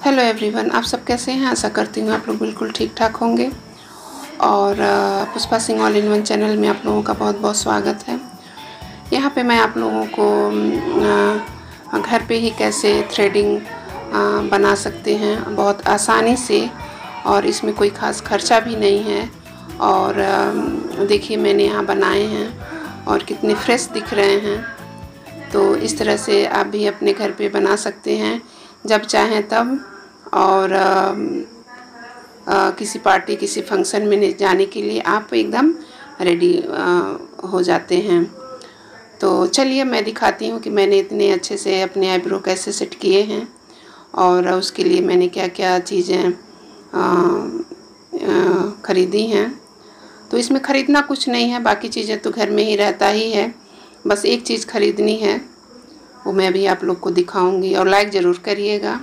Hello everyone, आप सब कैसे हैं। आशा करती हूँ आप लोग बिल्कुल ठीक ठाक होंगे। और Pushpa Singh all in one channel में आप लोगों का बहुत बहुत स्वागत है। यहाँ पे मैं आप लोगों को घर पे ही कैसे थ्रेडिंग बना सकते हैं बहुत आसानी से, और इसमें कोई ख़ास खर्चा भी नहीं है। और देखिए मैंने यहाँ बनाए हैं और कितने फ्रेश दिख रहे हैं। तो इस तरह से आप भी अपने घर पे बना सकते हैं जब चाहें तब। और किसी पार्टी किसी फंक्शन में जाने के लिए आप एकदम रेडी हो जाते हैं। तो चलिए मैं दिखाती हूँ कि मैंने इतने अच्छे से अपने आईब्रो कैसे सेट किए हैं और उसके लिए मैंने क्या क्या चीज़ें ख़रीदी हैं। तो इसमें ख़रीदना कुछ नहीं है, बाकी चीज़ें तो घर में ही रहता ही है। बस एक चीज़ ख़रीदनी है, वो मैं भी आप लोग को दिखाऊंगी और लाइक ज़रूर करिएगा।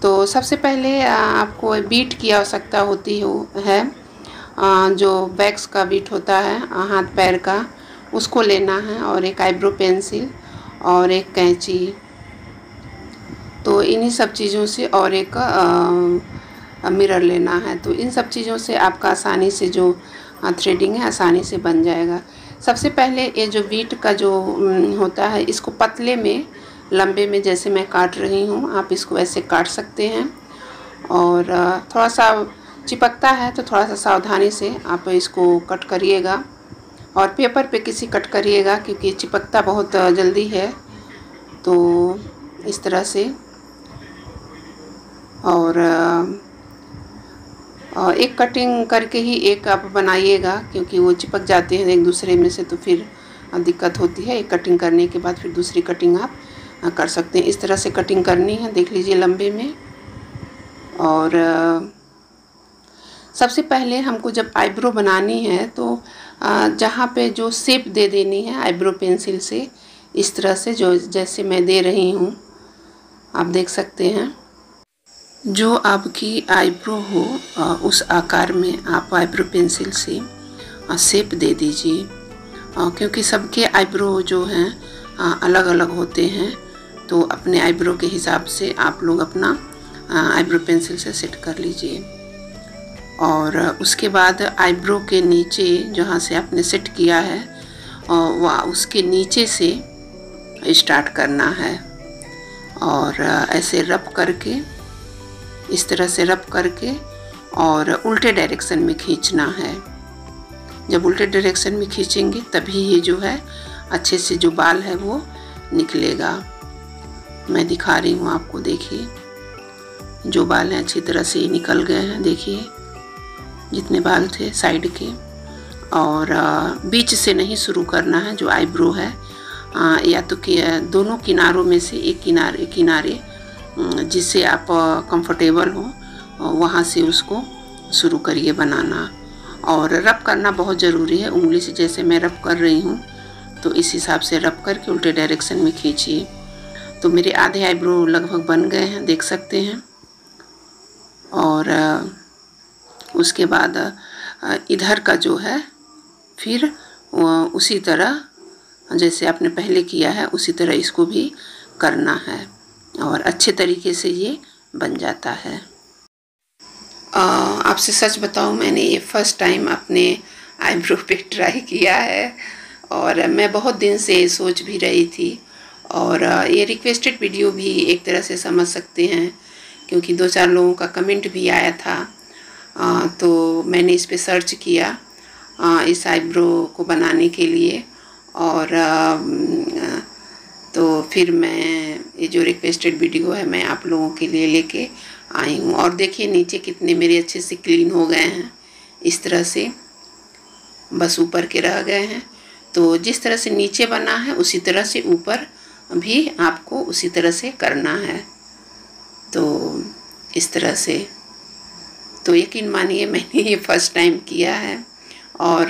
तो सबसे पहले आपको बीट की आवश्यकता होती है। जो वैक्स का बीट होता है हाथ पैर का, उसको लेना है, और एक आईब्रो पेंसिल और एक कैंची। तो इन्हीं सब चीज़ों से, और एक मिरर लेना है। तो इन सब चीज़ों से आपका आसानी से जो थ्रेडिंग है आसानी से बन जाएगा। सबसे पहले ये जो बीट का जो होता है, इसको पतले में लंबे में जैसे मैं काट रही हूँ, आप इसको ऐसे काट सकते हैं। और थोड़ा सा चिपकता है तो थोड़ा सा सावधानी से आप इसको कट करिएगा, और पेपर पे किसी कट करिएगा क्योंकि चिपकता बहुत जल्दी है। तो इस तरह से, और एक कटिंग करके ही एक आप बनाइएगा क्योंकि वो चिपक जाते हैं एक दूसरे में से, तो फिर दिक्कत होती है। एक कटिंग करने के बाद फिर दूसरी कटिंग आप कर सकते हैं। इस तरह से कटिंग करनी है, देख लीजिए लंबे में। और सबसे पहले हमको जब आईब्रो बनानी है तो जहाँ पे जो शेप दे देनी है आईब्रो पेंसिल से, इस तरह से जो जैसे मैं दे रही हूँ आप देख सकते हैं। जो आपकी आईब्रो हो उस आकार में आप आईब्रो पेंसिल से शेप दे दीजिए, क्योंकि सबके आईब्रो जो हैं अलग अलग होते हैं। तो अपने आईब्रो के हिसाब से आप लोग अपना आईब्रो पेंसिल से सेट कर लीजिए। और उसके बाद आईब्रो के नीचे जहाँ से आपने सेट किया है वह उसके नीचे से स्टार्ट करना है, और ऐसे रब करके, इस तरह से रब करके और उल्टे डायरेक्शन में खींचना है। जब उल्टे डायरेक्शन में खींचेंगे तभी ये जो है अच्छे से जो बाल है वो निकलेगा। मैं दिखा रही हूँ आपको, देखिए जो बाल हैं अच्छी तरह से निकल गए हैं। देखिए जितने बाल थे साइड के, और बीच से नहीं शुरू करना है जो आईब्रो है, या तो कि दोनों किनारों में से एक किनारे जिससे आप कंफर्टेबल हो वहाँ से उसको शुरू करिए बनाना। और रब करना बहुत ज़रूरी है, उंगली से जैसे मैं रब कर रही हूँ तो इस हिसाब से रब करके उल्टे डायरेक्शन में खींचिए। तो मेरे आधे आईब्रो लगभग बन गए हैं, देख सकते हैं। और उसके बाद इधर का जो है फिर उसी तरह जैसे आपने पहले किया है उसी तरह इसको भी करना है, और अच्छे तरीके से ये बन जाता है। आपसे सच बताऊं, मैंने ये फर्स्ट टाइम अपने आईब्रो पे ट्राई किया है, और मैं बहुत दिन से सोच भी रही थी। और ये रिक्वेस्टेड वीडियो भी एक तरह से समझ सकते हैं, क्योंकि 2-4 लोगों का कमेंट भी आया था। तो मैंने इस पे सर्च किया इस आईब्रो को बनाने के लिए, और तो फिर मैं ये जो रिक्वेस्टेड वीडियो है मैं आप लोगों के लिए लेके आई हूँ। और देखिए नीचे कितने मेरे अच्छे से क्लीन हो गए हैं, इस तरह से बस ऊपर के रह गए हैं। तो जिस तरह से नीचे बना है उसी तरह से ऊपर भी आपको उसी तरह से करना है। तो इस तरह से, तो यकीन मानिए मैंने ये फर्स्ट टाइम किया है, और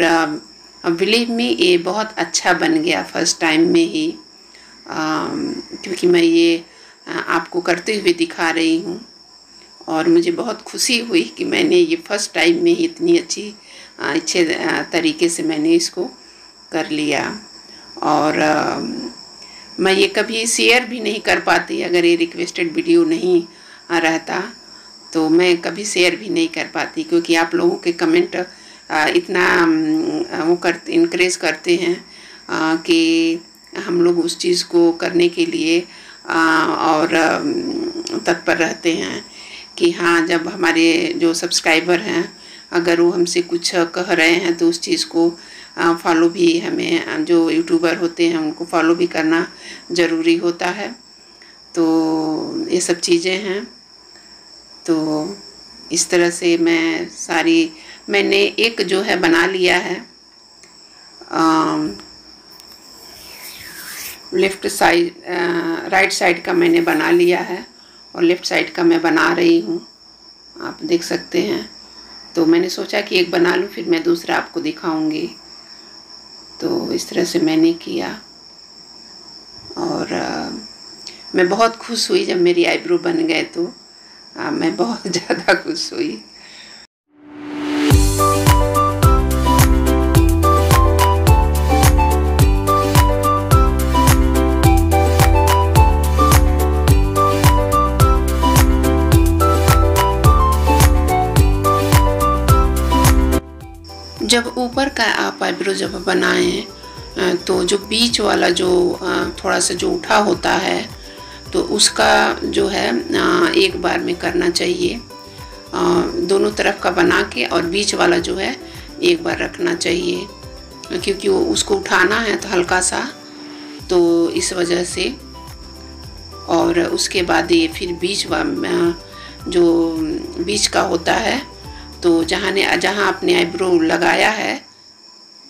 बिलीव मी ये बहुत अच्छा बन गया फर्स्ट टाइम में ही, क्योंकि मैं ये आपको करते हुए दिखा रही हूँ। और मुझे बहुत खुशी हुई कि मैंने ये फर्स्ट टाइम में ही इतनी अच्छे तरीके से मैंने इसको कर लिया। और मैं ये कभी शेयर भी नहीं कर पाती अगर ये रिक्वेस्टेड वीडियो नहीं रहता तो मैं कभी शेयर भी नहीं कर पाती, क्योंकि आप लोगों के कमेंट इतना वो करते इनक्रेज करते हैं कि हम लोग उस चीज़ को करने के लिए और तत्पर रहते हैं कि हाँ, जब हमारे जो सब्सक्राइबर हैं अगर वो हमसे कुछ कह रहे हैं तो उस चीज़ को फॉलो भी, हमें जो यूट्यूबर होते हैं उनको फॉलो भी करना ज़रूरी होता है। तो ये सब चीज़ें हैं। तो इस तरह से मैंने एक जो है बना लिया है, लेफ़्ट साइड राइट साइड का मैंने बना लिया है और लेफ़्ट साइड का मैं बना रही हूँ, आप देख सकते हैं। तो मैंने सोचा कि एक बना लूँ फिर मैं दूसरा आपको दिखाऊंगी। तो इस तरह से मैंने किया और मैं बहुत खुश हुई जब मेरी आईब्रो बन गए। तो मैं बहुत ज़्यादा खुश हुई। जब ऊपर का आप आईब्रो जब बनाएं तो जो बीच वाला जो थोड़ा सा जो उठा होता है तो उसका जो है एक बार में करना चाहिए। दोनों तरफ का बना के और बीच वाला जो है एक बार रखना चाहिए, क्योंकि वो उसको उठाना है तो हल्का सा, तो इस वजह से। और उसके बाद ये फिर जो बीच का होता है तो जहाँ आपने आईब्रो लगाया है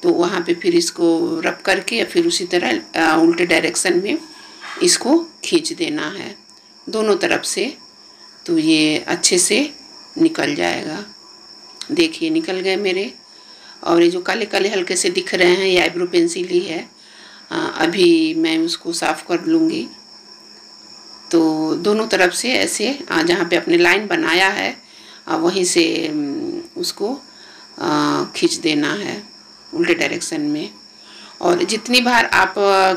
तो वहाँ पे फिर इसको रब करके फिर उसी तरह उल्टे डायरेक्शन में इसको खींच देना है दोनों तरफ से, तो ये अच्छे से निकल जाएगा। देखिए निकल गए मेरे। और ये जो काले काले हल्के से दिख रहे हैं ये आईब्रो पेंसिल ही है। अभी मैं उसको साफ़ कर लूँगी। तो दोनों तरफ से ऐसे जहाँ पे अपने लाइन बनाया है वहीं से उसको खींच देना है उल्टे डायरेक्शन में। और जितनी बार आप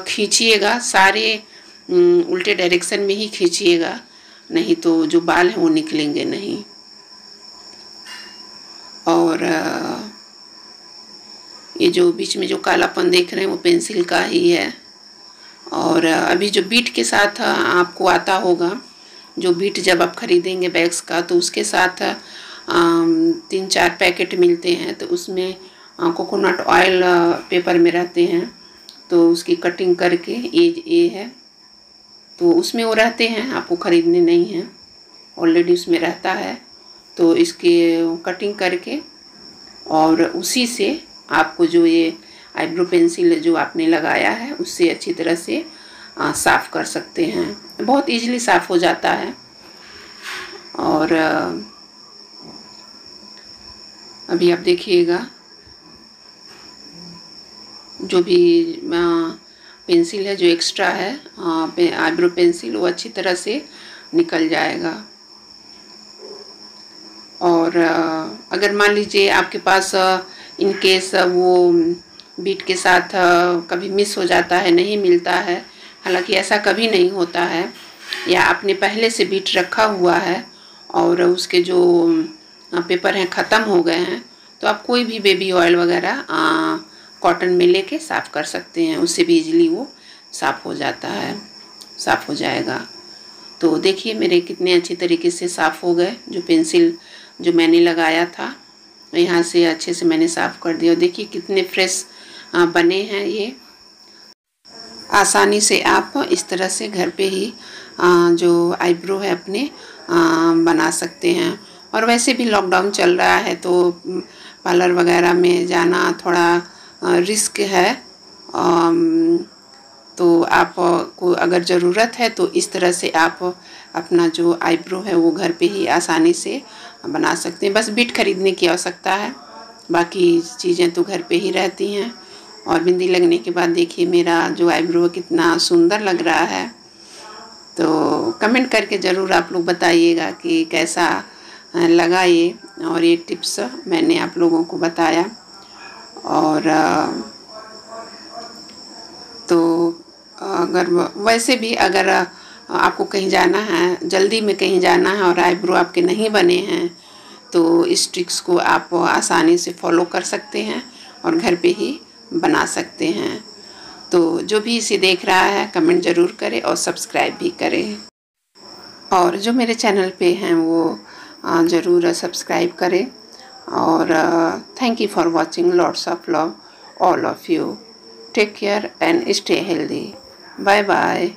खींचिएगा सारे उल्टे डायरेक्शन में ही खींचिएगा, नहीं तो जो बाल हैं वो निकलेंगे नहीं। और ये जो बीच में जो कालापन देख रहे हैं वो पेंसिल का ही है। और अभी जो बीट के साथ आपको आता होगा, जो बीट जब आप खरीदेंगे बैग्स का तो उसके साथ 3-4 पैकेट मिलते हैं, तो उसमें कोकोनट ऑयल पेपर में रहते हैं। तो उसकी कटिंग करके ये है तो उसमें वो रहते हैं, आपको ख़रीदने नहीं हैं, ऑलरेडी उसमें रहता है। तो इसके कटिंग करके और उसी से आपको जो ये आईब्रो पेंसिल जो आपने लगाया है उससे अच्छी तरह से साफ़ कर सकते हैं। बहुत इजीली साफ़ हो जाता है। और अभी आप देखिएगा जो भी पेंसिल है जो एक्स्ट्रा है आईब्रो पेंसिल वो अच्छी तरह से निकल जाएगा। और अगर मान लीजिए आपके पास इन केस वो बीट के साथ कभी मिस हो जाता है, नहीं मिलता है, हालांकि ऐसा कभी नहीं होता है, या आपने पहले से बीट रखा हुआ है और उसके जो पेपर हैं ख़त्म हो गए हैं, तो आप कोई भी बेबी ऑयल वगैरह कॉटन में लेके साफ़ कर सकते हैं, उससे भी इजीली वो साफ़ हो जाता है, साफ़ हो जाएगा। तो देखिए मेरे कितने अच्छे तरीके से साफ़ हो गए। जो पेंसिल जो मैंने लगाया था यहाँ से अच्छे से मैंने साफ़ कर दिया। देखिए कितने फ्रेश बने हैं ये। आसानी से आप इस तरह से घर पे ही जो आईब्रो है अपने बना सकते हैं। और वैसे भी लॉकडाउन चल रहा है तो पार्लर वगैरह में जाना थोड़ा रिस्क है, तो आपको अगर ज़रूरत है तो इस तरह से आप अपना जो आईब्रो है वो घर पे ही आसानी से बना सकते हैं। बस बीट खरीदने की आवश्यकता है, बाकी चीज़ें तो घर पे ही रहती हैं। और बिंदी लगने के बाद देखिए मेरा जो आईब्रो कितना सुंदर लग रहा है। तो कमेंट करके ज़रूर आप लोग बताइएगा कि कैसा लगा ये, और ये टिप्स मैंने आप लोगों को बताया। और तो अगर वैसे भी अगर आपको कहीं जाना है, जल्दी में कहीं जाना है और आईब्रो आपके नहीं बने हैं, तो इस ट्रिक्स को आप आसानी से फॉलो कर सकते हैं और घर पे ही बना सकते हैं। तो जो भी इसे देख रहा है कमेंट ज़रूर करे और सब्सक्राइब भी करें, और जो मेरे चैनल पे हैं वो ज़रूर सब्सक्राइब करें। और thank you for watching, lots of love all of you, take care and stay healthy, bye bye.